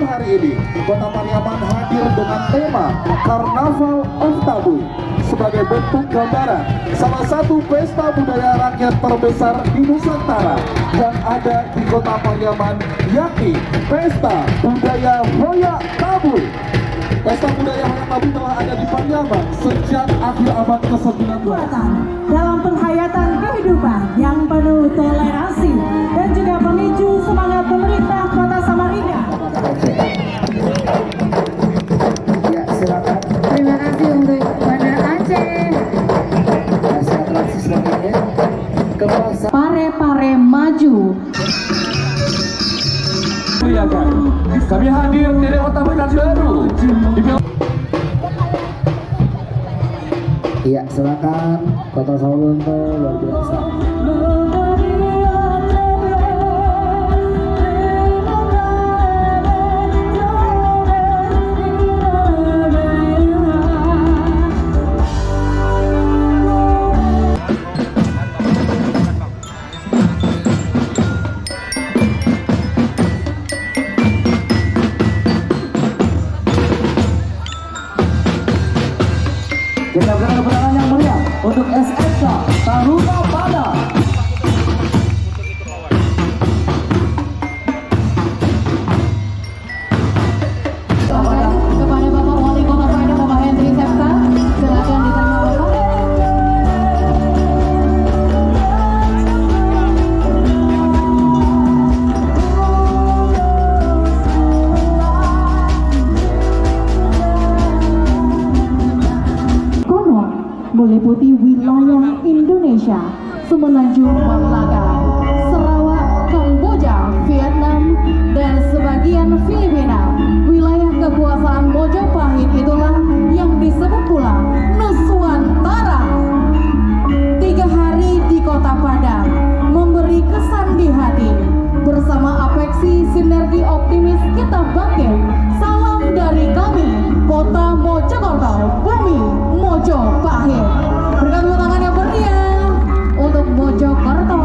malam hari ini, Kota Pariaman hadir dengan tema Carnaval of Tabuy sebagai bentuk gambaran salah satu pesta budaya rakyat terbesar di Nusantara yang ada di Kota Pariaman, yakni Pesta Budaya Hoyak Tabuy. Pesta budaya Hoyak Tabuy telah ada di Pariaman sejak akhir abad ke-19. Dalam penghayatan kehidupan yang penuh toleransi dan juga pemicu semangat pemerintah Kota Samarinda. Ya, silakan. Terima kasih untuk Banda Aceh. Atraksi selanjutnya Pare-pare maju. Ya kan, kami hadir dari Kota Pekanbaru. Iya, silakan. Kota Sawalunto luar biasa. Kita berikan kemenangan yang meriah untuk SMK Taruna Pada. Kepada Bapak Wali Kota Padang, Bapak Hendri Septa, silakan diterima Bapak. Meliputi wilayah Indonesia, Semenanjung Malaka, Sarawak, Kamboja, Vietnam, dan sebagian Filipina. Wilayah kekuasaan Mojopahit itulah yang disebut pula Nuswantara. 3 hari di Kota Padang memberi kesan di hati. Bersama Apeksi Sinergi Optimis kita bangkit. Salam dari kami, Kota Mojokerto, Bumi Mojopahit. Berikan tepuk tangan yang meriah untuk Mojokerto.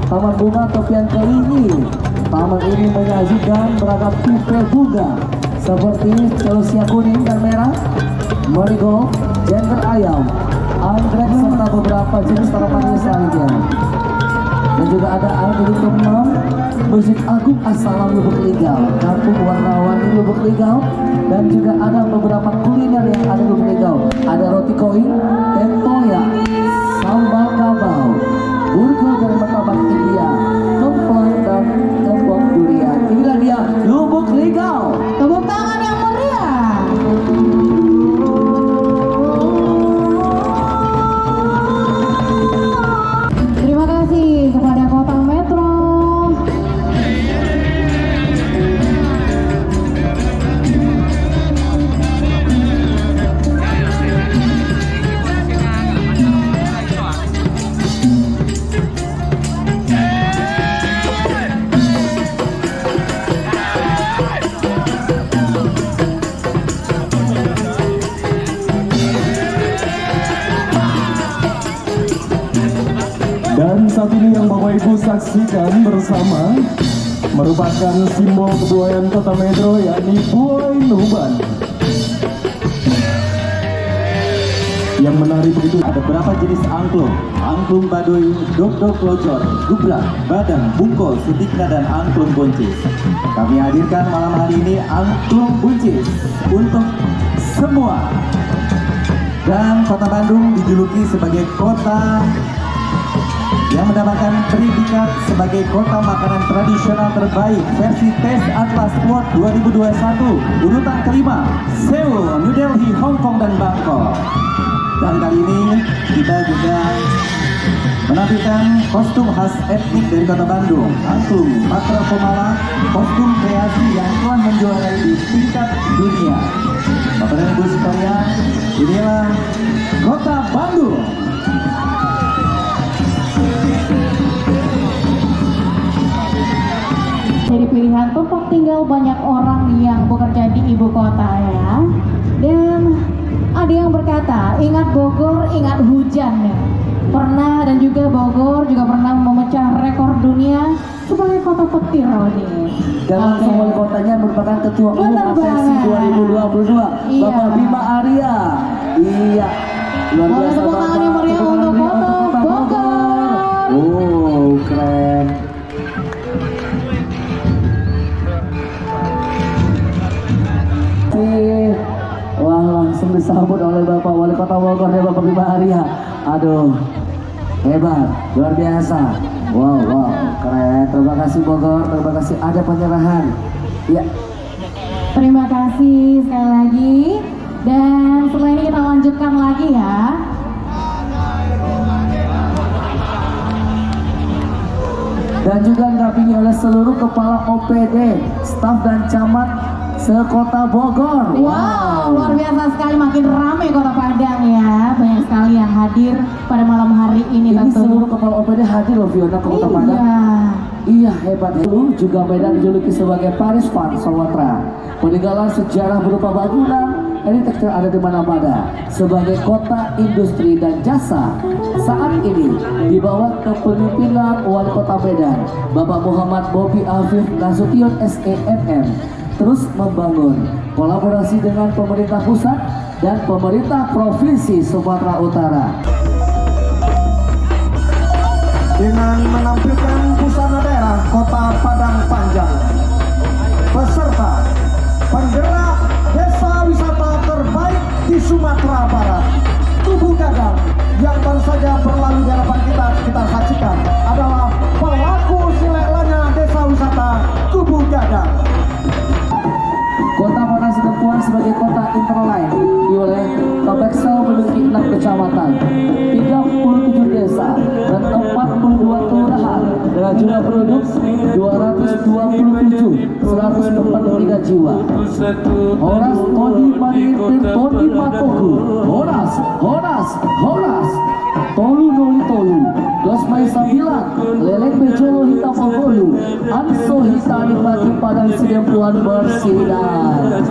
Taman Bunga Topian kali ini, taman ini menyajikan beragam tipe bunga seperti celosia kuning dan merah, marigold, jengger ayam, anggrek serta beberapa jenis tanaman hias lainnya. Dan juga ada anggrek kemam, musik agung asal Lubuk Linggau, kampung warna-warni Lubuk Linggau, dan juga ada beberapa kuliner yang ada di Lubuk Linggau. Ada roti koin, tempoyak, sambal kabau, burger dari martabak India, kemplang dan kembang durian. Inilah dia Lubuk Linggau. Tepuk tangan yang meriah. Terima kasih kepada Kota Metro. Dan saat ini yang Bapak Ibu saksikan bersama merupakan simbol kebudayaan Kota Metro, yakni Buai Nuban. Yang menarik itu ada berapa jenis angklung: angklung baduy, dok-dok locor, gubrak, badang, bungkol, sutikna, dan angklung buncis. Kami hadirkan malam hari ini angklung buncis untuk semua. Dan Kota Bandung dijuluki sebagai kota yang mendapatkan predikat sebagai kota makanan tradisional terbaik versi Taste Atlas Award 2021 urutan kelima, Seoul, New Delhi, Hong Kong, dan Bangkok. Dan kali ini kita juga menampilkan kostum khas etnik dari Kota Bandung, angklung Patra Komala, kostum kreasi yang telah menjuarai di tingkat dunia. Bapak dan Ibu sekalian, inilah Kota Bandung. Jadi pilihan tempat tinggal banyak orang yang bekerja di ibu kota ya. Dan ada yang berkata, ingat Bogor, ingat hujan ya. Pernah dan juga Bogor juga pernah memecah rekor dunia sebagai kota petir nih. Dan langsung wali kotanya merupakan ketua umum Benar APECSI banget. 2022, Iya. Bapak Bima Arya. Iya. Luar Boleh biasa tepuk tangan Bapak. yang meriah Tepuk tangan untuk meriah Kota Kota Bogor. Oh, keren. Wah, langsung disambut oleh Bapak Wali Kota Bogor ya, Bapak Bima Arya. Aduh, hebat, luar biasa. Wow, keren. Terima kasih Bogor, terima kasih ada penyerahan. Ya, Terima kasih sekali lagi. Dan setelah ini kita lanjutkan lagi ya. dan juga dirampingi oleh seluruh kepala OPD, staf dan camat sekota Bogor. Wow, luar biasa sekali, makin ramai Kota Padang ya. Banyak sekali yang hadir pada malam hari ini Ini tentu. seluruh kepala OPD hadir loh Fiona ke Kota Padang. Iya. Iya, hebat. Dulu juga Medan dijuluki sebagai Paris Van Sumatera. Peninggalan sejarah berupa bangunan arsitektur ada di mana-mana. Sebagai kota industri dan jasa, saat ini di bawah kepemimpinan Wali Kota Medan, Bapak Muhammad Bobi Afif Nasution SEMM, terus membangun kolaborasi dengan pemerintah pusat dan pemerintah Provinsi Sumatera Utara. Dengan menampilkan busana daerah Kota Padang Panjang, peserta penggerak desa wisata terbaik di Sumatera Barat, Kubu Gadang, yang baru saja berlalu di hadapan kita saksikan adalah pelaku silelanya desa wisata Kubu Gadang. Kota Panas Perempuan sebagai kota interline di wilayah Kabeksel memiliki 6 kecamatan, 37 desa, dan 42 kelurahan dengan jumlah penduduk 227, 143 jiwa. Horas Todi Maritir Todi Matoku, Horas, Tolu Noli Tolu, Gosmai Sambilan, Leleng Bejolo Hitam Ogolu, Anso Hitani Pati Padang Sidempuan Bersinar.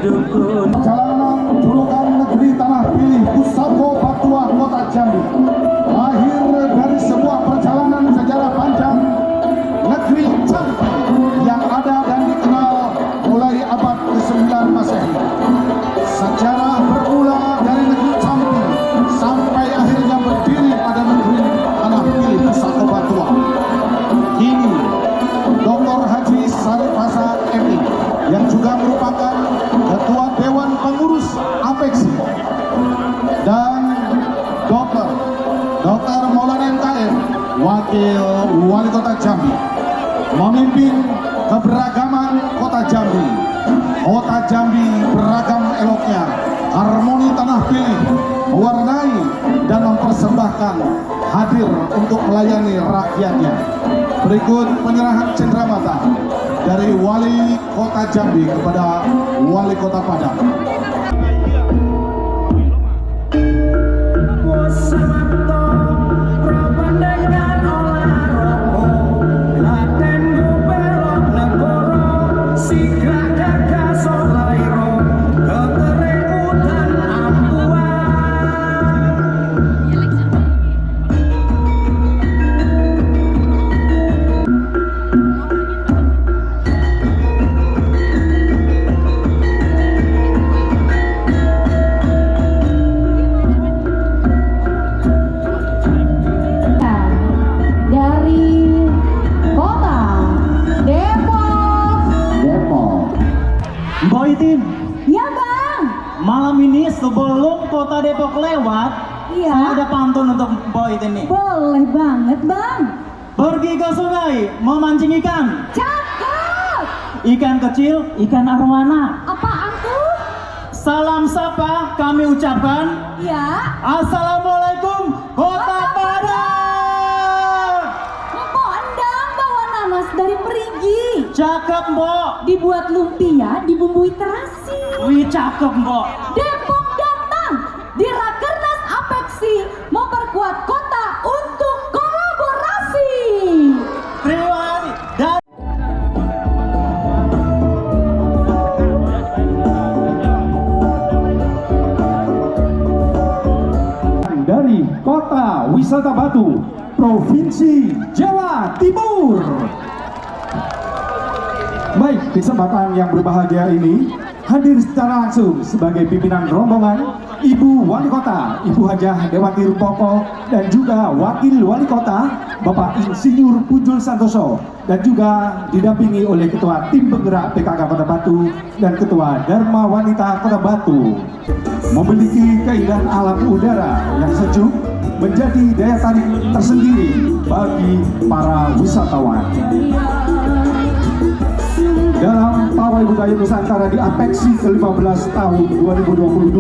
Perjalanan julukan negeri tanah pilih Pusako Patua Kota Jambi, lahir dari sebuah perjalanan sejarah panjang negeri Jambi yang ada dan dikenal mulai abad ke-9 Masehi. Sejarah bermula dari negeri Jambi sampai akhirnya berdiri pada negeri tanah pilih Pusako Patua. Kini Dr. Haji Sarif Hasan MI yang juga merupakan Ketua Dewan Pengurus APECSI dan Dr. Maulana MKM, Wakil Wali Kota Jambi, memimpin keberagaman Kota Jambi. Kota Jambi beragam eloknya, harmoni tanah pilih, mewarnai dan mempersembahkan, hadir untuk melayani rakyatnya. Berikut penyerahan cenderamata dari Wali Kota Jambi kepada Wali Kota Padang. Dari Kota Depok. Mbak Itin, Ya Bang. malam ini sebelum Kota Depok lewat, Iya. saya ada pantun untuk Mbak Itin nih. Boleh banget Bang. Pergi ke sungai memancing ikan, Cakep. ikan kecil, ikan arwana. Apaan tuh? Salam sapa kami ucapkan, Ya. Assalamualaikum Kota Padang. Mpok Endang bawa nanas dari Perigi. Cakep, Mbok. Dibuat lumpia, dibumbui terasi. Wih, cakep, Mbok. Depok datang di Rakernas Apeksi memperkuat kota untuk kolaborasi. Terima kasih. Dan dari Kota Wisata Batu, Provinsi Jawa Timur. Baik, kesempatan yang berbahagia ini hadir secara langsung sebagai pimpinan rombongan Ibu Wali Kota, Ibu Hajah Dewati Rumpoko, dan juga Wakil Wali Kota Bapak Insinyur Punjul Santoso, dan juga didampingi oleh Ketua Tim Penggerak PKK Kota Batu dan Ketua Dharma Wanita Kota Batu. Memiliki keindahan alam udara yang sejuk menjadi daya tarik tersendiri bagi para wisatawan. Dalam Pawai Budaya Nusantara di Apeksi ke-15 tahun 2022,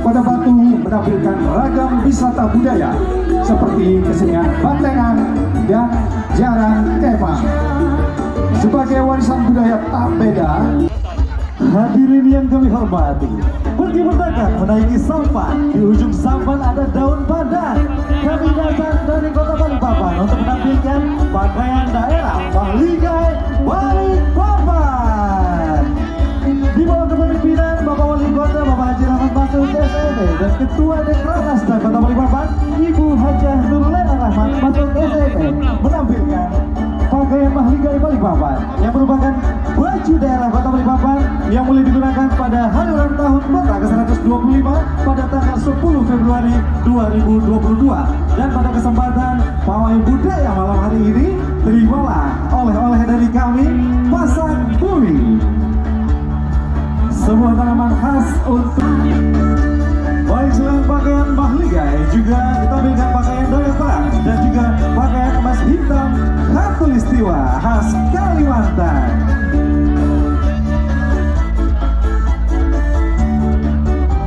Kota Batu menampilkan ragam wisata budaya seperti kesenian bantengan dan jarang kemah. Sebagai warisan budaya tak beda, hadirin yang kami hormati, pergi berdagang menaiki sampan. Di ujung sampan ada daun pandan. Kami datang dari Kota Balikpapan untuk menampilkan pakaian daerah Mahligai Balikpapan. Di bawah kepemimpinan Bapak Wali Kota Bapak Haji Rahmat Masud SME dan Ketua Dekranasda Kota Balikpapan Ibu Hajah Nurlena Rahmat Masud SME menampilkan pakaian Mahligai Balikpapan yang merupakan baju daerah Kota Balikpapan yang mulai digunakan pada hari ulang tahun kota ke-125 pada tanggal 10 Februari 2022. Dan pada kesempatan Pawai Budaya malam hari ini, terimalah oleh-oleh dari kami Pasak Bumi, sebuah tanaman khas untuk. Baik, selain pakaian Mahligai juga ditampilkan pakaian daya perang dan juga pakaian emas hitam khatulistiwa khas Kalimantan.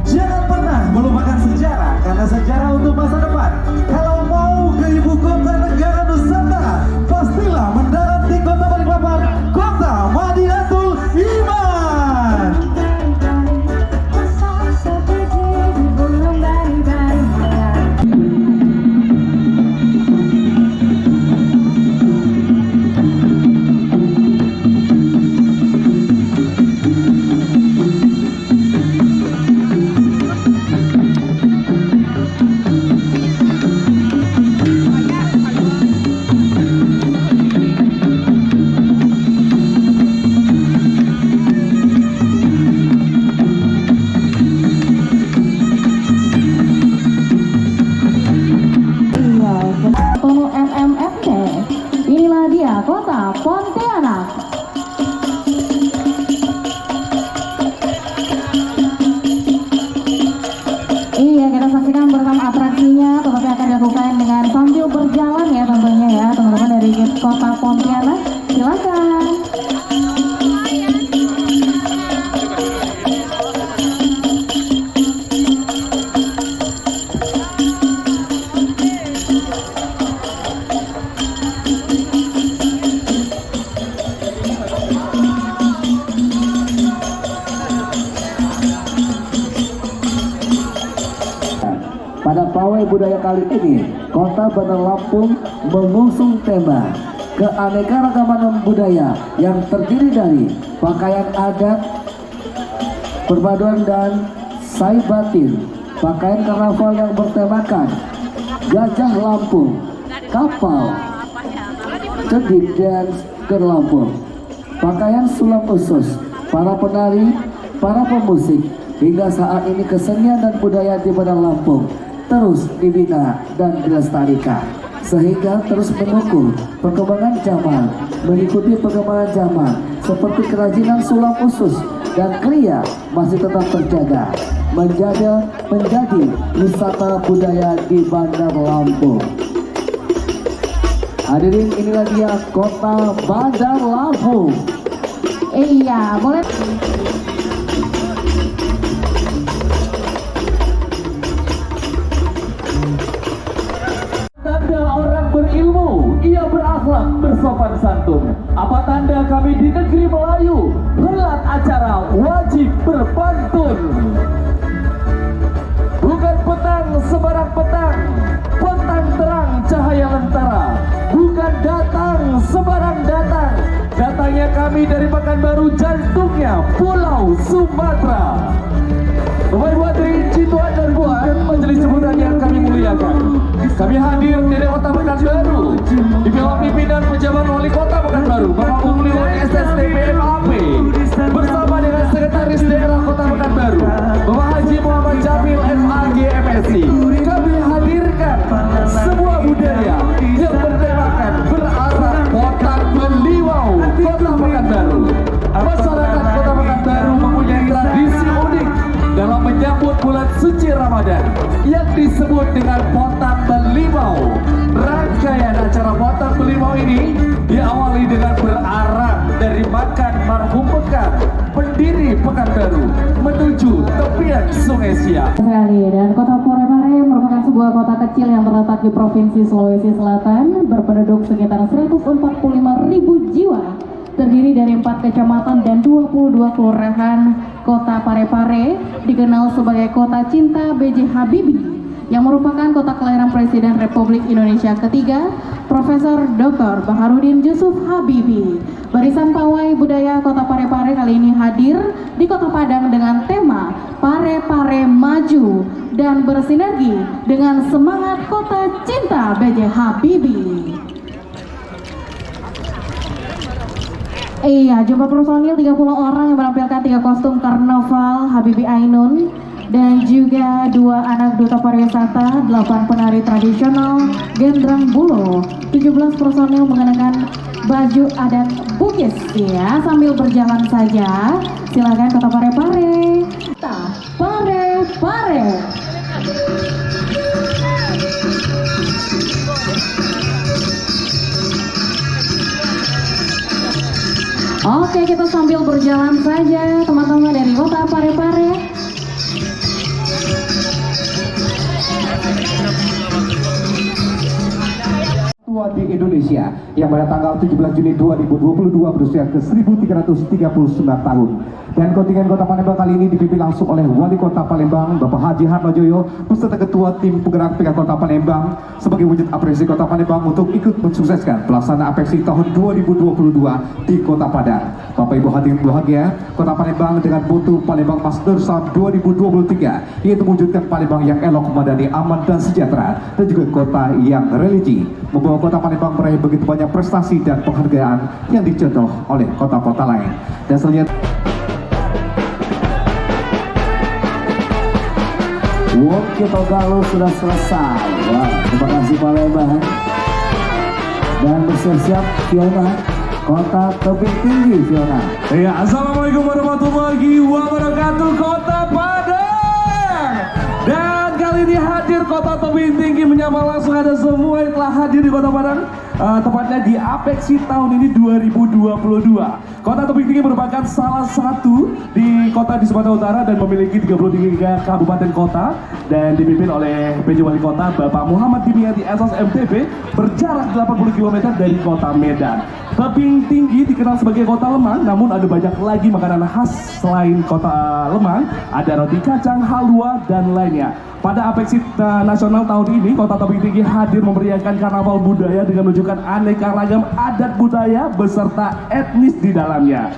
Jangan pernah melupakan sejarah, karena sejarah untuk masa depan. Kalau mau ke ibu kota negara Nusantara, pastilah mendarat di Kota Balikpapan, Kota Madinatul Iman. MMFC, inilah dia Kota Pontianak. Iya, kita saksikan bersama atraksinya, tetapi akan dilakukan dengan sambil berjalan ya tentunya ya teman-teman dari Kota Pontianak. Silakan. Pada pawai budaya kali ini, Kota Bandar Lampung mengusung tema keanekaragaman budaya yang terdiri dari pakaian adat, perpaduan dan saibatin, pakaian karnaval yang bertemakan gajah Lampung, kapal, cedik dan sker Lampung, pakaian sulam khusus, para penari, para pemusik. Hingga saat ini kesenian dan budaya di Bandar Lampung terus dibina dan dilestarikan, sehingga terus mendukung perkembangan zaman, mengikuti perkembangan zaman seperti kerajinan sulam khusus dan kriya masih tetap terjaga menjadi wisata budaya di Bandar Lampung. Hadirin, inilah dia Kota Bandar Lampung. Iya, boleh. Tanda orang berilmu, ia berakhlak bersopan santun. Apa tanda kami di negeri Melayu? Helat acara wajib berpantun. Bukan petang sebarang petang, petang terang cahaya lentera. Bukan datang sebarang datang, datangnya kami dari Pekanbaru, jantungnya Pulau Sumatera. Bapak Ibu hadirin Cituan dan Buan, majelis jemputan yang kami muliakan, kami hadir dari Kota Pekanbaru di bawah pimpinan pejabat wali Kota Pekanbaru, Bapak Pungli Wali SSTP MAP, bersama dengan Sekretaris Daerah Kota Pekanbaru, Bapak Haji Muhammad Jamil MAG MSI. Kami hadirkan sebuah budaya yang bertemakan berarah Potak Beliwau, Kota Pekanbaru. Masyarakat Kota Pekanbaru mempunyai tradisi unik dalam menyambut bulan suci Ramadan yang disebut dengan Potak Beliwau. Rangkaian acara Potak Beliwau ini diawali dengan berarak dari makan marhum Pekan, pendiri Pekanbaru, menuju tepian Sungai Siak. Sekali, dan Kota Parepare merupakan sebuah kota kecil yang terletak di Provinsi Sulawesi Selatan, berpenduduk sekitar 145.000 jiwa, terdiri dari 4 kecamatan dan 22 kelurahan. Kota Parepare dikenal sebagai Kota Cinta B.J. Habibie, yang merupakan kota kelahiran Presiden Republik Indonesia ketiga, Profesor Dr. Baharudin Yusuf Habibie. Barisan Pawai Budaya Kota Parepare kali ini hadir di Kota Padang dengan tema Parepare Maju dan bersinergi dengan semangat Kota Cinta B.J. Habibie. Iya, jumlah personil 30 orang yang menampilkan 3 kostum karnaval Habibie Ainun dan juga 2 anak duta pariwisata, 8 penari tradisional Gendrang Bulo, 17 personil mengenakan baju adat Bugis ya. Sambil berjalan saja, silakan Kota Parepare. Parepare. Oke, kita sambil berjalan saja teman-teman dari Kota Parepare. Tua di Indonesia yang pada tanggal 17 Juni 2022 berusia ke 1339 tahun. Dan kontingen Kota Palembang kali ini dipimpin langsung oleh Wali Kota Palembang Bapak Haji Harnojoyo beserta Ketua Tim Penggerak PK Kota Palembang sebagai wujud apresiasi Kota Palembang untuk ikut mensukseskan pelaksanaan APEXI tahun 2022 di Kota Padang. Bapak Ibu hadirin berbahagia, Kota Palembang dengan moto Palembang Master Sound 2023 yaitu mewujudkan Palembang yang elok, madani, aman dan sejahtera dan juga kota yang religi, membawa Kota Palembang meraih begitu banyak prestasi dan penghargaan yang dicontoh oleh kota-kota lain. Dan selanjutnya Walk kita Galuh sudah selesai. Wah, terima kasih Palembang. Dan bersiap-siap Fiona, Kota Tebing Tinggi Fiona. Ya, assalamualaikum warahmatullahi wabarakatuh, Kota Padang. Dan kali ini hadir Kota Tebing Tinggi menyapa langsung ada semua yang telah hadir di Kota Padang. Tepatnya di APEXI tahun ini 2022. Kota Tebing Tinggi merupakan salah satu di kota di Sumatera Utara dan memiliki 33 kabupaten kota dan dipimpin oleh PJ Wali Kota Bapak Muhammad Dimyati SOS MTP berjarak 80 km dari Kota Medan. Tebing Tinggi dikenal sebagai kota lemang, namun ada banyak lagi makanan khas selain kota lemang, ada roti kacang, halua, dan lainnya. Pada APEXI nasional tahun ini, Kota Tebing Tinggi hadir memeriahkan karnaval budaya dengan menunjukkan aneka ragam adat budaya beserta etnis di dalamnya.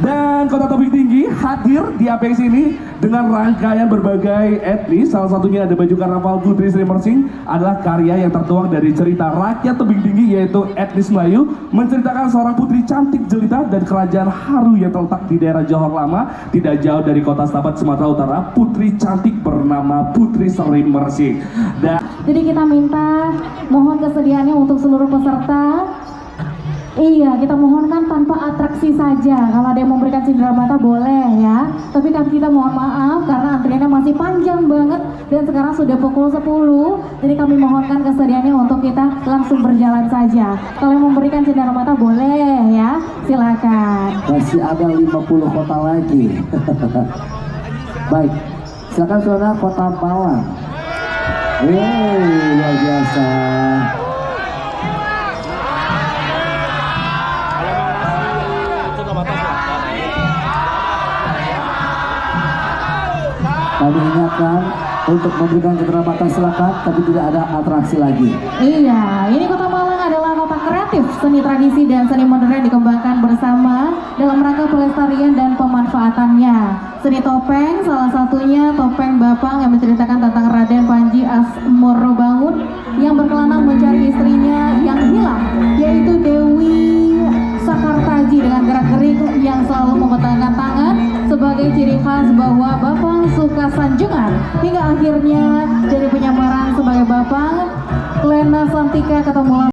Dan Kota Tebing Tinggi hadir di APEXI ini dengan rangkaian berbagai etnis. Salah satunya ada baju karnaval Putri Sri Mersing, adalah karya yang tertuang dari cerita rakyat Tebing Tinggi yaitu etnis Melayu, menceritakan seorang putri cantik jelita dan kerajaan haru yang terletak di daerah Johor Lama tidak jauh dari kota Stabat Sumatera Utara. Putri cantik bernama Putri Sri Mersing. Dan Jadi kita minta mohon kesediaannya untuk seluruh peserta. Iya, kita mohonkan tanpa atraksi saja. Kalau ada yang memberikan cindera mata boleh ya. Tapi kan kita mohon maaf karena antriannya masih panjang banget dan sekarang sudah pukul 10. Jadi kami mohonkan kesediaannya untuk kita langsung berjalan saja. Kalau yang memberikan cindera mata boleh ya. Silakan. Masih ada 50 kota lagi. Baik, silakan saudara Kota Malang. Luar biasa. Kami ingatkan untuk memberikan keterlambatan silakan, tapi tidak ada atraksi lagi. Iya, ini Kota Malang adalah kota kreatif, seni tradisi dan seni modern dikembangkan bersama dalam rangka pelestarian dan pemanfaatannya. Seni topeng, salah satunya topeng Bapang yang menceritakan tentang Raden Panji Asmorobangun yang berkelana mencari istrinya yang hilang, yaitu Dewi Sakartaji dengan gerak-gerik yang selalu membentangkan tangan sebagai ciri khas bahwa Bapang suka sanjungan, hingga akhirnya dari penyamaran sebagai Bapang, Lena Santika ketemu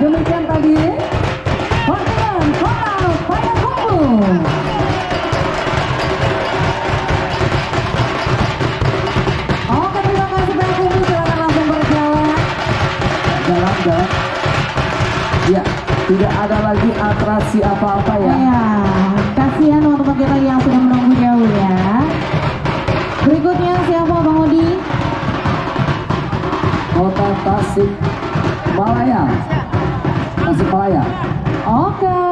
demikian tadi kontingen Kota Payakumbuh. Oke, terima kasih Payakumbuh, silakan langsung berjalan. Jalan. Ya, tidak ada lagi atraksi apa-apa ya. Iya, kasihan teman-teman kita yang sudah menunggu jauh ya. Berikutnya siapa Bang Odi? Kota Tasik Malaya. Tasikmalaya. Oke.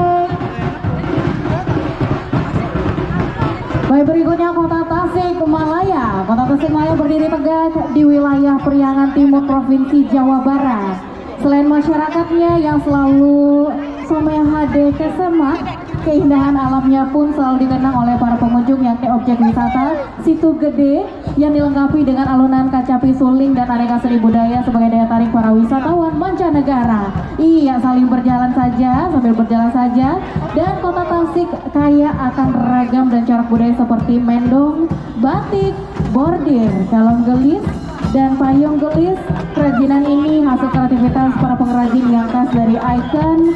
Baik, berikutnya Kota Tasikmalaya. Kota Tasikmalaya berdiri tegak di wilayah Priangan Timur Provinsi Jawa Barat. Selain masyarakatnya yang selalu somehade kesemak, keindahan alamnya pun selalu dikenang oleh para pengunjung, yakni objek wisata Situ Gede yang dilengkapi dengan alunan kacapi suling dan aneka seni budaya sebagai daya tarik para wisatawan mancanegara. Iya, saling berjalan saja, sambil berjalan saja. Dan Kota Tasik kaya akan ragam dan corak budaya seperti mendong, batik, bordir, kalung gelis, dan payung gelis. Kerajinan ini hasil kreativitas para pengrajin yang khas dari ikon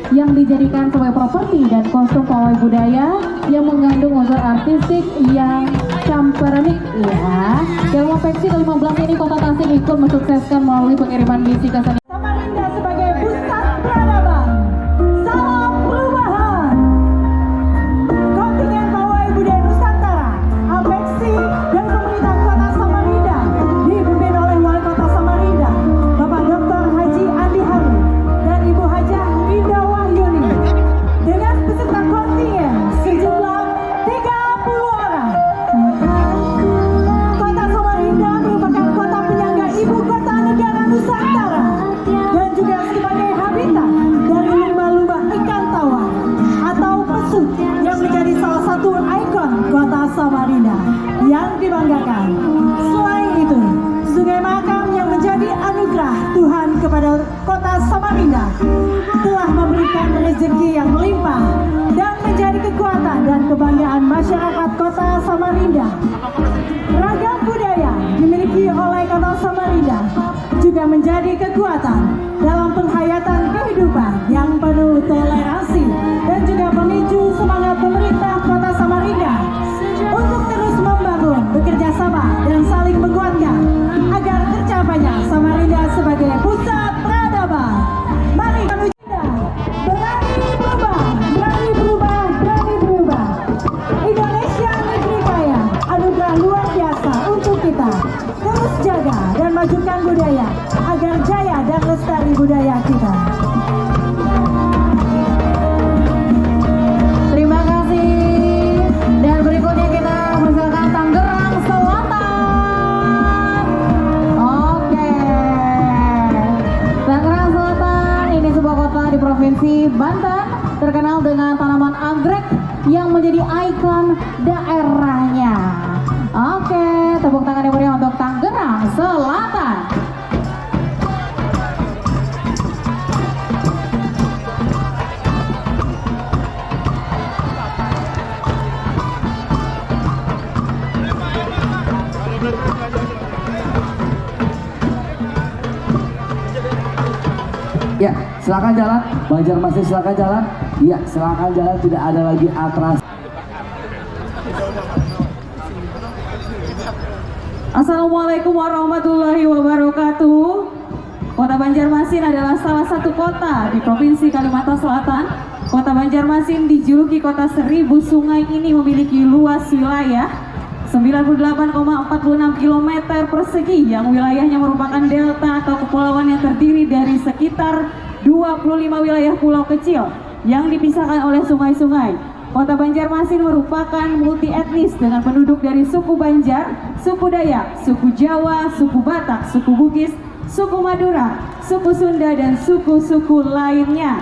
yang dijadikan sebagai properti dan kostum pawai budaya yang mengandung unsur artistik yang campurenik ya. Dalam konveksi ke-15 ini Kota Tasik ikut mensukseskan melalui pengiriman misi ke Samarinda sebagai pusat peradaban. Salam perubahan. Kontingen pawai budaya Nusantara, Apeksi dan pemerintah Kota Samarinda dipimpin oleh Wali Kota Samarinda, Bapak Dr. Haji Andi Haru dan Ibu Hajah Indah Wahyuni, dengan peserta kontingen sejumlah 30 orang. Kota Samarinda merupakan kota penyangga ibu kota negara Nusantara dan juga sebagai habitat dari lumba-lumba ikan tawar atau pesut yang menjadi salah satu ikon Kota Samarinda yang dibanggakan. Selain itu, Sungai Makam yang menjadi anugerah Tuhan kepada Kota Samarinda telah memberikan rezeki yang melimpah dan menjadi kekuatan dan kebanggaan masyarakat Kota Samarinda. Ragam budaya dimiliki oleh Kota Samarinda juga menjadi kekuatan dalam penghayatan kehidupan yang penuh toleransi dan juga memicu semangat pemerintah Kota Samarinda untuk terus membangun, bekerja sama dan saling menguatkan agar tercapainya Samarinda sebagai pusat peradaban. Mari kami berani berubah, berani berubah, berani berubah. Indonesia negeri kaya, anugerah luar biasa untuk kita. Terus jaga dan majukan budaya agar jaya dan lestari budaya kita. Terima kasih. Dan berikutnya kita persilakan Tangerang Selatan. Oke. Tangerang Selatan ini sebuah kota di Provinsi Banten terkenal dengan tanaman anggrek yang menjadi ikon daerahnya. Oke, tepuk tangan yang meriah untuk Tangerang Selatan. Ya, silakan jalan. Banjarmasin silakan jalan. Ya, silakan jalan. Tidak ada lagi atraksi. Assalamualaikum warahmatullahi wabarakatuh. Kota Banjarmasin adalah salah satu kota di Provinsi Kalimantan Selatan. Kota Banjarmasin dijuluki kota 1000 sungai ini memiliki luas wilayah 98,46 km persegi yang wilayahnya merupakan delta atau kepulauan yang terdiri dari sekitar 25 wilayah pulau kecil yang dipisahkan oleh sungai-sungai. Kota Banjarmasin merupakan multi etnis dengan penduduk dari suku Banjar, suku Dayak, suku Jawa, suku Batak, suku Bugis, suku Madura, suku Sunda, dan suku-suku lainnya.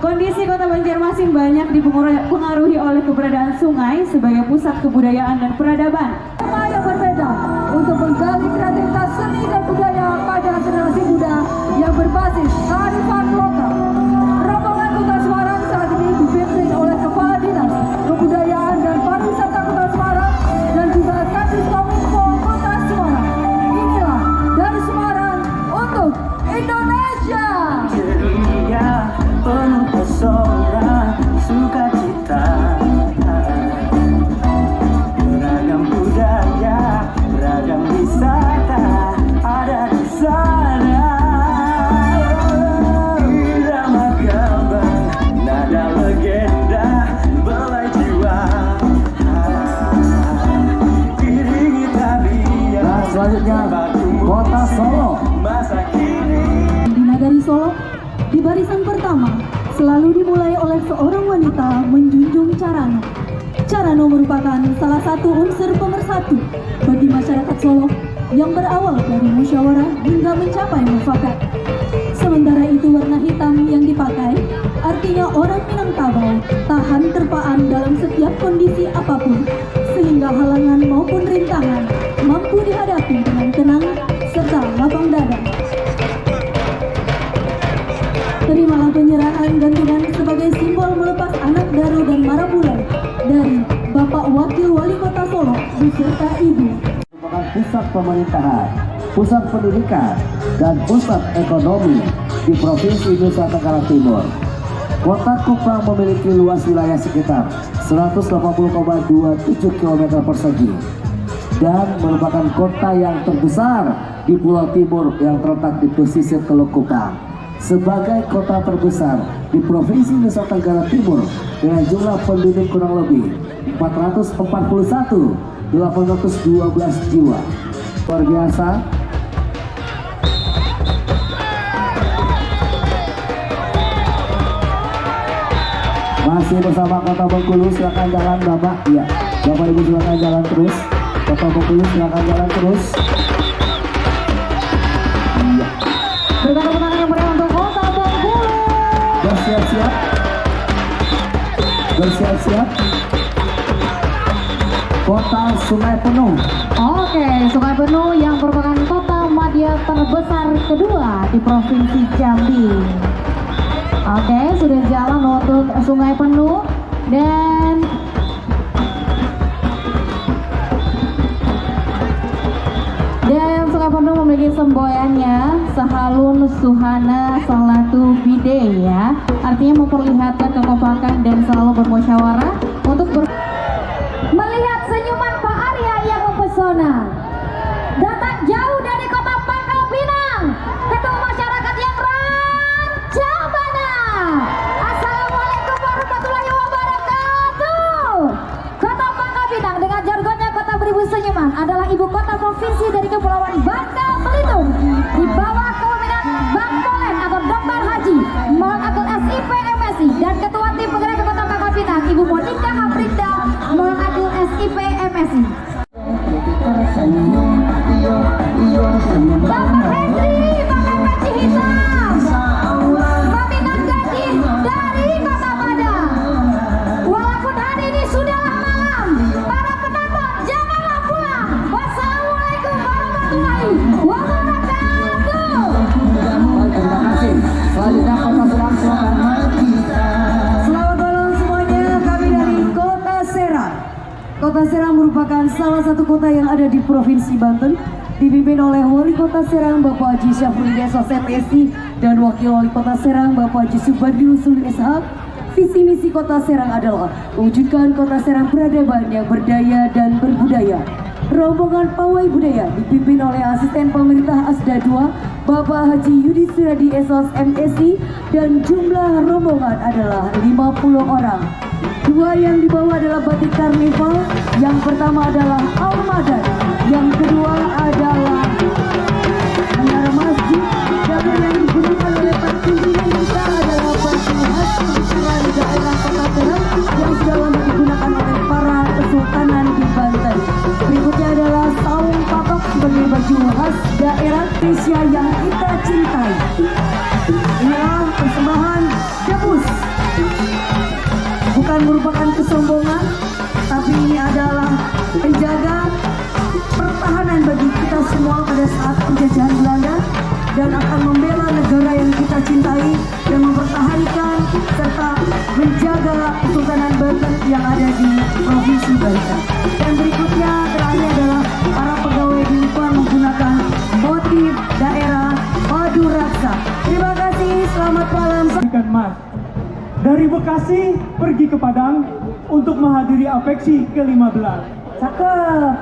Kondisi Kota Banjarmasin banyak dipengaruhi oleh keberadaan sungai sebagai pusat kebudayaan dan peradaban. Tema yang berbeda untuk menggali kreativitas seni dan budaya pada generasi muda yang berbasis kearifan lokal. Rombongan Kota Semarang saat ini dipimpin oleh Kepala Dinas Kebudayaan dan Pariwisata Kota Semarang dan juga Kadis Kominfo Kota Semarang. Inilah dari Semarang untuk Indonesia. Ceria penuh pesona, sukacita, beragam budaya, beragam wisata ada di sana. Irama gambang, nada legenda, belai jiwa, iringi tarian. Nah, selanjutnya Kota Solo. Masa kini Di Nagari Solo, di barisan pertama selalu dimulai oleh seorang wanita menjunjung carano. Carano merupakan salah satu unsur pemersatu bagi masyarakat Solo yang berawal dari musyawarah hingga mencapai mufakat. Sementara itu warna hitam yang dipakai artinya orang Minangkabau tahan terpaan dalam setiap kondisi apapun, sehingga halangan maupun rintangan mampu dihadapi dengan tenang serta lapang dada. Terimalah penyerahan gantungan sebagai simbol melepas anak daru dan marabulai dari Bapak Wakil Wali Kota Solo beserta Ibu. Merupakan pusat pemerintahan, pusat pendidikan, dan pusat ekonomi di Provinsi Nusa Tenggara Timur. Kota Kupang memiliki luas wilayah sekitar 180,27 km persegi dan merupakan kota yang terbesar di Pulau Timur yang terletak di pesisir Teluk Kupang. Sebagai kota terbesar di Provinsi Nusa Tenggara Timur dengan jumlah penduduk kurang lebih 441.812 jiwa. Luar biasa. Masih bersama Kota Bengkulu, silakan jalan Bapak. Ya, Bapak Ibu silakan jalan terus. Kota Bengkulu silakan jalan terus. Iya. Berikan tepuk tangan yang meriah untuk Kota Bengkulu. Bersiap-siap. Bersiap-siap. Kota Sungai Penuh. Oke, Sungai Penuh yang merupakan kota madya terbesar kedua di Provinsi Jambi. Oke, sudah jalan untuk Sungai Penuh dan Sungai Penuh memiliki semboyannya Sahalun Suhana Salatu Bide ya. Artinya memperlihatkan kekompakan dan selalu bermusyawarah untuk Melihat senyuman Pak Arya yang mempesona, datang jauh dari kota Pangkal Pinang, ketua masyarakat yang rancabana. Assalamualaikum warahmatullahi wabarakatuh. Kota Pangkal Pinang dengan jargonnya kota beribu senyuman adalah ibu kota provinsi dari Kepulauan Bangka Belitung di bawah kepemimpinan Bang Polen atau Dr. Haji Muhammad Abdul SIP MSI dan ketua tim penggerak kota Pangkal Pinang Ibu Monika Hafrinda Muhammad Abdul SIP MSI. Bapak Hendri pakai peci hitam, meminang gaji dari Kota Padang. Walaupun hari ini sudahlah malam, para penonton janganlah pulang. Wassalamualaikum warahmatullahi wabarakatuh. Terima kasih. Selanjutnya Kota Serang silakan. Selamat malam semuanya, kami dari Kota Serang. Kota Serang merupakan salah satu kota yang ada di Provinsi Banten dipimpin oleh Wali Kota Serang Bapak Haji Syafruddin SOS MSI dan Wakil Wali Kota Serang Bapak Haji Subandi Usul Ishak. Visi misi Kota Serang adalah mewujudkan Kota Serang peradaban yang berdaya dan berbudaya. Rombongan pawai budaya dipimpin oleh Asisten Pemerintah Asda 2 Bapak Haji Yudi Suradi SOS MSI dan jumlah rombongan adalah 50 orang. Dua yang dibawa adalah batik karnival, yang pertama adalah Al-Madan, yang kedua adalah menara masjid, dan yang digunakan oleh pimpinan kita adalah baju khas kultural daerah Kota Serang yang sudah lama digunakan oleh para kesultanan di Banten. Berikutnya adalah saung patok sebagai baju khas daerah Indonesia yang kita cintai. Inilah persembahan Debus. Bukan merupakan kesombongan, tapi ini adalah penjaga pertahanan bagi kita semua pada saat penjajahan Belanda dan akan membela negara yang kita cintai dan mempertahankan serta menjaga Kesultanan Banten yang ada di Provinsi Banten. Dan berikutnya terakhir adalah para pegawai di Lingkungan menggunakan motif daerah Padu Raksa. Terima kasih, selamat malam. Mas dari Bekasi pergi ke Padang untuk menghadiri Apeksi ke-15. Cakep.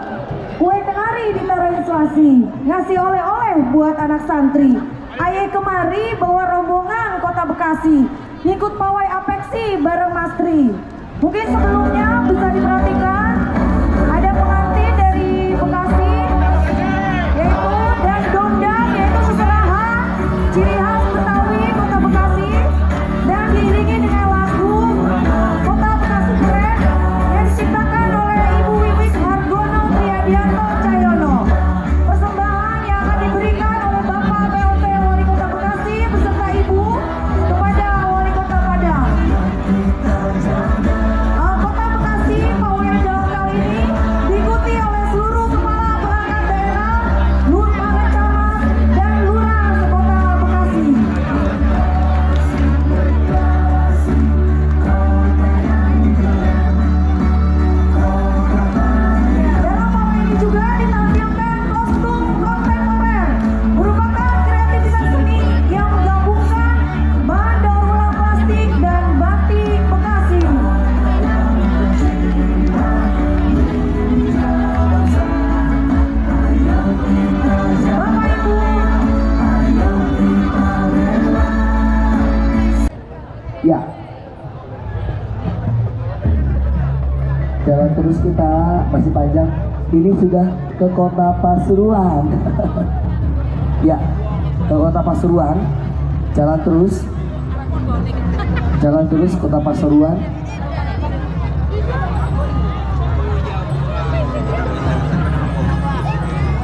Kue kenari ditaruh inflasi, ngasih oleh-oleh buat anak santri. Aye kemari bawa rombongan Kota Bekasi, ngikut pawai Apeksi bareng Mas Tri. Mungkin sebelumnya bisa diperhatikan ada pengantin dari Bekasi, yaitu dan dondang, yaitu seserahan ciri khas Betawi Kota Bekasi, dan diiringi dengan lagu Kota Bekasi Keren yang diciptakan oleh Ibu Wiwit Hargono Triadianto Cahyono. Persembahan yang akan diberikan oleh Bapak PLT Wali Kota Bekasi beserta Ibu kepada Wali Kota Padang. Kota Bekasi, pawai dalam kali ini diikuti oleh seluruh kepala perangkat daerah, lurah camat, dan lurah sekota Bekasi. Dalam pawai ini juga ditampilkan kostum kontemporer, merupakan kreativitas seni yang menggabungkan bahan daur ulang plastik dan batik Bekasi. Bapak Ibu, ya, jalan terus kita masih panjang. Ini sudah ke Kota Pasuruan. Ya, ke Kota Pasuruan. Jalan terus Kota Pasuruan.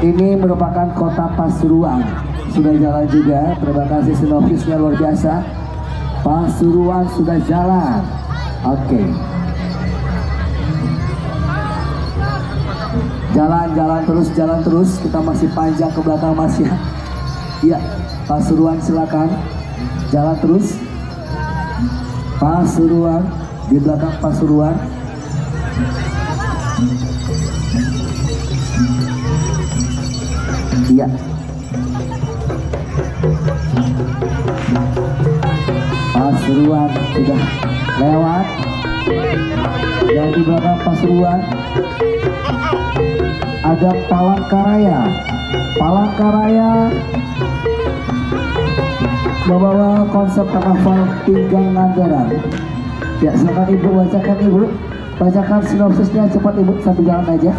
Ini merupakan Kota Pasuruan. Sudah jalan juga. Terima kasih sinopsisnya luar biasa. Pasuruan sudah jalan. Oke. Jalan terus. Kita masih panjang ke belakang Mas ya. Iya, Pasuruan silakan. Jalan terus. Pasuruan, di belakang Pasuruan. Iya. Pasuruan sudah lewat. Dan di belakang Pasuruan ada Palangkaraya. Palangkaraya membawa konsep karnaval Pinggang Nganggaran. Ya, silakan Ibu bacakan, Ibu. Bacakan sinopsisnya cepat Ibu, sambil jalan aja.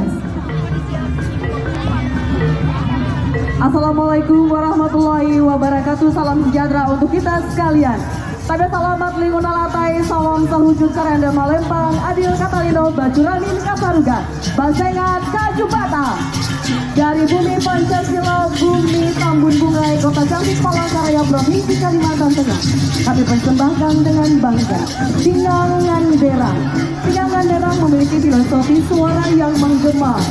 Assalamualaikum warahmatullahi wabarakatuh. Salam sejahtera untuk kita sekalian. Pada salamat linguna latai, salam sahujud karenda malempang, adil katalino bajuramin kasaruga, basengat kajubata. Dari bumi Pancasila, bumi Tambun Bungai, Kota Cantik Palangkaraya, Provinsi Kalimantan Tengah, kami persembahkan dengan bangga Pinggang Ngandera. Pinggang Ngandera memiliki filosofi suara yang menggema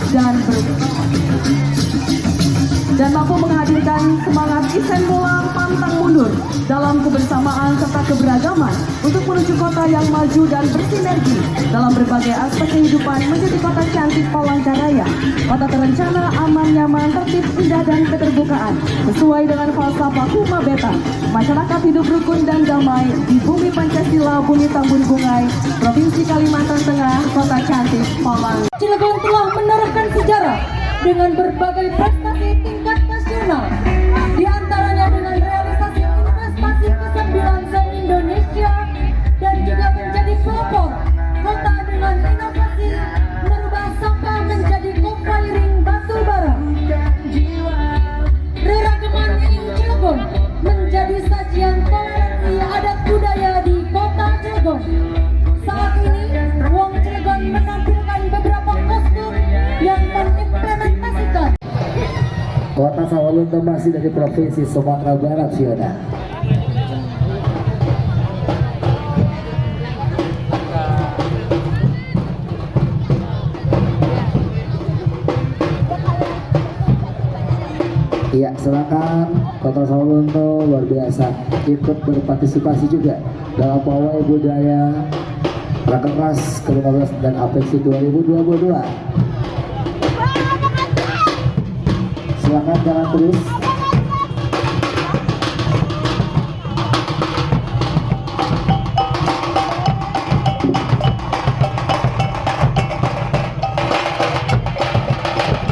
dan dan mampu menghadirkan semangat isen bola pantang mundur dalam kebersamaan serta keberagaman untuk menuju kota yang maju dan bersinergi dalam berbagai aspek kehidupan menjadi kota cantik Palangkaraya, kota terencana, aman, nyaman, tertib, indah dan keterbukaan sesuai dengan falsafah Huma Beta, masyarakat hidup rukun dan damai di bumi Pancasila, bumi Tambun Bungai, Provinsi Kalimantan Tengah, kota cantik Palangkaraya. Cilegon telah menorehkan sejarah dengan berbagai prestasi tingkat nasional, di antaranya dengan realisasi investasi ke-9 se-Indonesia dan juga menjadi pelopor kota dengan inovasi merubah sampah menjadi co-firing batu bara. Reragaman Cilegon menjadi sajian toleransi adat budaya di kota Cilegon. Saat ini, Wong Cilegon menampilkan beberapa kostum yang mengimplementasikan Kota Sawalunto masih dari Provinsi Sumatera Barat, Fiona. Iya, silakan Kota Sawalunto luar biasa ikut berpartisipasi juga dalam pawai budaya Rakernas ke-15 dan Apeksi 2022. Silakan jalan terus.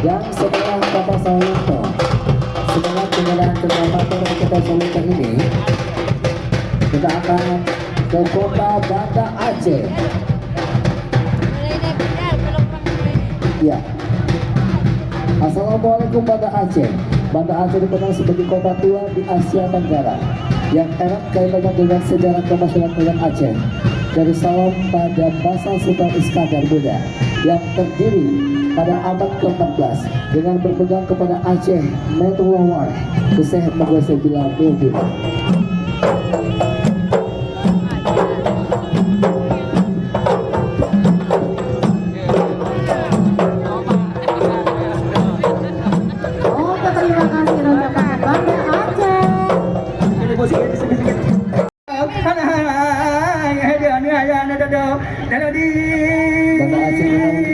Dan setelah Kota Sawalunto, setelah penyerahan motor Kota Sawalunto ini, kita akan ke Kota Banda Aceh. Ya. Assalamualaikum Banda Aceh. Banda Aceh dikenal sebagai kota tua di Asia Tenggara yang erat kaitannya dengan sejarah kemasyarakatan Aceh. Dari salam pada Basal Sultan Iskandar Muda yang terdiri pada abad ke-14 dengan berpegang kepada Aceh Metowawar, kesehat menguasai bila mobil. Banda Aceh memiliki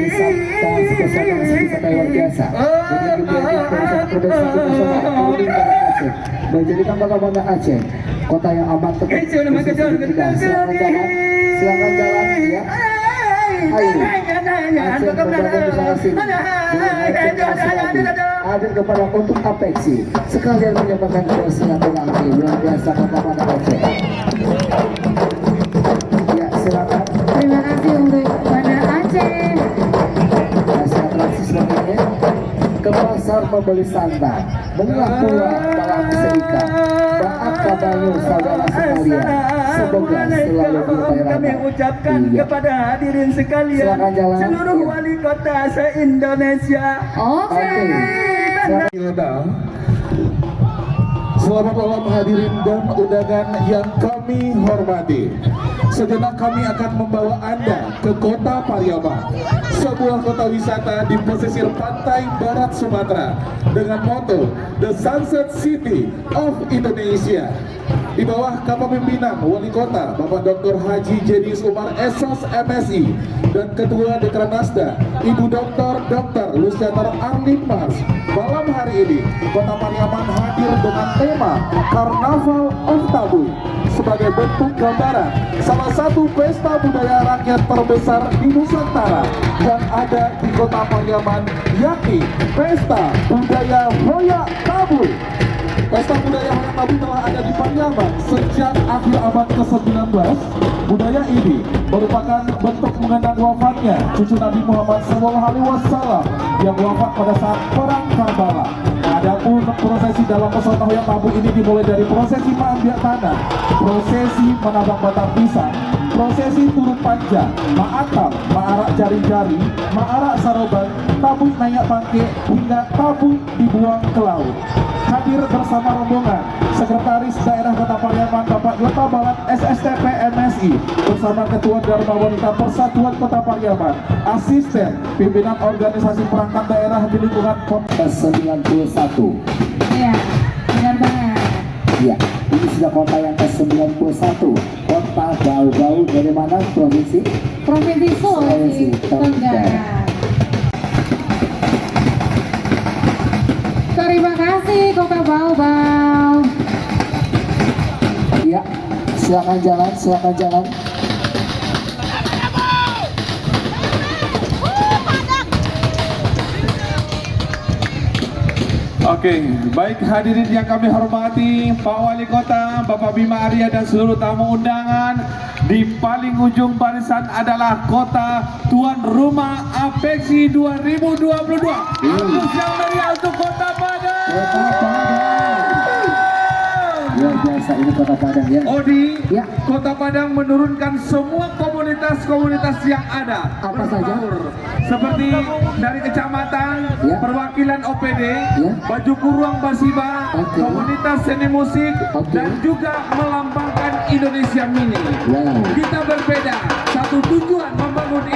wisata luar biasa dengan kegiatan terbesar di masyarakat Banda Aceh, menjadikan kota Banda Aceh kota yang amat tertib. Silakan jalan ya. Ayo, Aceh membangun di sana sini hadir kepada untuk Apeksi sekalian menyebabkan bersilaturahmi luar biasa kota Banda Aceh. Ya, silakan. Terima kasih untuk Banda Aceh. Hasil atraksi selanjutnya ke pasar membeli santan, mengulah pula dalam seika. Baat kabarnya saudara sekalian, semoga selalu berbahagia. Kami ucapkan kepada hadirin sekalian, Silakan jalan. seluruh wali kota se-Indonesia. Oke. Selamat malam hadirin dan undangan yang kami hormati. Sejenak kami akan membawa Anda ke Kota Pariaman, sebuah kota wisata di pesisir pantai barat Sumatera dengan moto The Sunset City of Indonesia. Di bawah kepemimpinan Wali Kota Bapak Dr. Haji Jedius Umar SOS MSI dan Ketua Dekranasda Ibu Dr. Luciantar Arlin Mars. Malam hari ini Kota Pariaman hadir dengan tema Carnaval of Tabuy sebagai bentuk gambaran salah satu pesta budaya rakyat terbesar di Nusantara yang ada di Kota Pariaman, yakni Pesta Budaya Hoyak Tabuy. Pesta budaya Hoyak Tabuy telah ada di Pariaman sejak akhir abad ke-19. Budaya ini merupakan bentuk mengenang wafatnya cucu Nabi Muhammad SAW yang wafat pada saat perang Karbala. Adapun prosesi dalam pesona Hoyak Tabuy ini dimulai dari prosesi ma'ambiak tanah, prosesi menabang batang pisang, prosesi turun panjang, ma'atam, ma'arak jari-jari, ma'arak saroban, tabuy nayak bangke, hingga tabuy dibuang ke laut. Hadir bersama rombongan Sekretaris Daerah Kota Pariaman Bapak Yota Balat SSTP MSI bersama Ketua Dharma Wanita Persatuan Kota Pariaman, Asisten Pimpinan Organisasi Perangkat Daerah di lingkungan Kota 91 Iya, benar banget. Ya, ini sudah kota yang ke-91. Kota Bau-Bau dari mana provinsi? Provinsi Sulawesi Tenggara. Terima kasih Kota Bau-Bau. Ya, silakan jalan, silakan jalan. Oke, baik hadirin yang kami hormati, Pak Wali Kota, Bapak Bima Arya dan seluruh tamu undangan. Di paling ujung barisan adalah kota tuan rumah Apeksi 2022. Antusias yang meriah untuk Kota Padang. Kota Padang. Luar biasa ini Kota Padang ya. Odi, Ya. Kota Padang menurunkan semua komunitas-komunitas yang ada. Apa saja? Seperti dari kecamatan, Ya. perwakilan OPD, Ya. baju kuruang Basiba, Oke. komunitas seni musik, Oke. dan juga melambangkan Indonesia Mini. Wow. Kita berbeda, satu tujuan